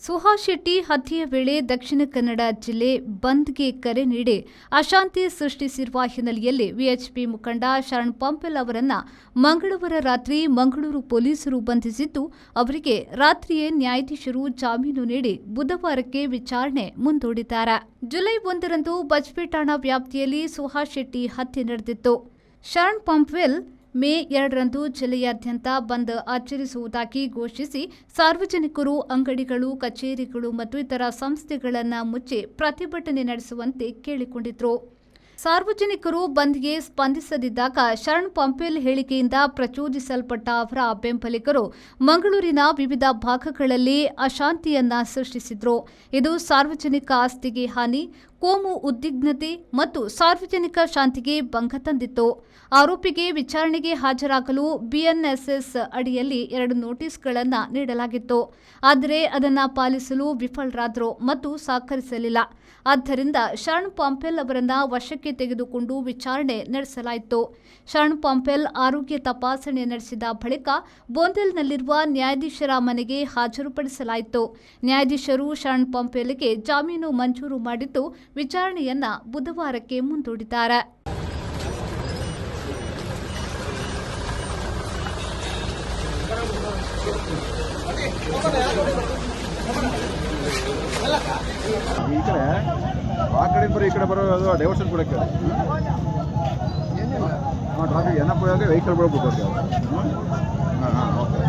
ಸುಹಾಸ್ ಶೆಟ್ಟಿ ಹತ್ಯೆಯ ವೇಳೆ ದಕ್ಷಿಣ ಕನ್ನಡ ಜಿಲ್ಲೆ ಬಂದ್ಗೆ ಕರೆ ನೀಡಿ ಅಶಾಂತಿ ಸೃಷ್ಟಿಸಿರುವ ಹಿನ್ನೆಲೆಯಲ್ಲಿ ವಿಎಚ್ಪಿ ಮುಖಂಡ ಶರಣ್ ಪಂಪೆಲ್ ಅವರನ್ನ ಮಂಗಳವಾರ ರಾತ್ರಿ ಮಂಗಳೂರು ಪೊಲೀಸರು ಬಂಧಿಸಿದ್ದು, ಅವರಿಗೆ ರಾತ್ರಿಯೇ ನ್ಯಾಯಾಧೀಶರು ಜಾಮೀನು ನೀಡಿ ಬುಧವಾರಕ್ಕೆ ವಿಚಾರಣೆ ಮುಂದೂಡಿದ್ದಾರೆ. ಜುಲೈ 1ರಂದು ಬಜ್ಪೆ ಠಾಣಾ ವ್ಯಾಪ್ತಿಯಲ್ಲಿ ಸುಹಾಸ್ ಶೆಟ್ಟಿ ಹತ್ಯೆ ನಡೆದಿತ್ತು. ಶರಣ್ ಪಂಪೆಲ್ ಮೇ 2ರಂದು ಜಿಲ್ಲೆಯಾದ್ಯಂತ ಬಂದ್ ಆಚರಿಸುವುದಾಗಿ ಘೋಷಿಸಿ ಸಾರ್ವಜನಿಕರು ಅಂಗಡಿಗಳು, ಕಚೇರಿಗಳು ಮತ್ತು ಇತರ ಸಂಸ್ಥೆಗಳನ್ನು ಮುಚ್ಚಿ ಪ್ರತಿಭಟನೆ ನಡೆಸುವಂತೆ ಕೇಳಿಕೊಂಡಿದ್ರು. ಸಾರ್ವಜನಿಕರು ಬಂದ್ಗೆ ಸ್ಪಂದಿಸದಿದ್ದಾಗ ಶರಣ್ ಪಂಪೆಲ್ ಹೇಳಿಕೆಯಿಂದ ಪ್ರಚೋದಿಸಲ್ಪಟ್ಟ ಅವರ ಬೆಂಬಲಿಗರು ಮಂಗಳೂರಿನ ವಿವಿಧ ಭಾಗಗಳಲ್ಲಿ ಅಶಾಂತಿಯನ್ನ ಸೃಷ್ಟಿಸಿದ್ರು. ಇದು ಸಾರ್ವಜನಿಕ ಆಸ್ತಿಗೆ ಹಾನಿ, ಕೋಮು ಉದ್ವಿಗ್ನತೆ ಮತ್ತು ಸಾರ್ವಜನಿಕ ಶಾಂತಿಗೆ ಭಂಗ ತಂದಿತ್ತು. ಆರೋಪಿಗೆ ವಿಚಾರಣೆಗೆ ಹಾಜರಾಗಲು ಬಿಎನ್ಎಸ್ಎಸ್ ಅಡಿಯಲ್ಲಿ 2 ನೋಟಿಸ್ಗಳನ್ನು ನೀಡಲಾಗಿತ್ತು. ಆದರೆ ಅದನ್ನು ಪಾಲಿಸಲು ವಿಫಲರಾದರು ಮತ್ತು ಸಹಕರಿಸಲಿಲ್ಲ. ಆದ್ದರಿಂದ ಶರಣ್ ಪಂಪೆಲ್ ಅವರನ್ನು ವಶಕ್ಕೆ ತೆಗೆದುಕೊಂಡು ವಿಚಾರಣೆ ನಡೆಸಲಾಯಿತು. ಶರಣ್ ಪಂಪೆಲ್ ಆರೋಗ್ಯ ತಪಾಸಣೆ ನಡೆಸಿದ ಬಳಿಕ ಬೋಂದಲ್ನಲ್ಲಿರುವ ನ್ಯಾಯಾಧೀಶರ ಮನೆಗೆ ಹಾಜರುಪಡಿಸಲಾಯಿತು. ನ್ಯಾಯಾಧೀಶರು ಶರಣ್ ಪಂಪೆಲ್ಗೆ ಜಾಮೀನು ಮಂಜೂರು ಮಾಡಿದ್ದು, ವಿಚಾರಣೆಯನ್ನ ಬುಧವಾರಕ್ಕೆ ಮುಂದೂಡಿದ್ದಾರೆ. ಈ ಕಡೆ ಆ ಕಡೆ ಬರೋ ಈ ಕಡೆ ಬರೋ ಡೈವರ್ಷನ್ ಕೊಡಕ್ಕೆ ಟ್ರಾಫಿಕ್ ಏನಪ್ಪ ವೆಹಿಕಲ್ ಬಿಡ್ಬೇಕು. ಹಾಂ ಓಕೆ.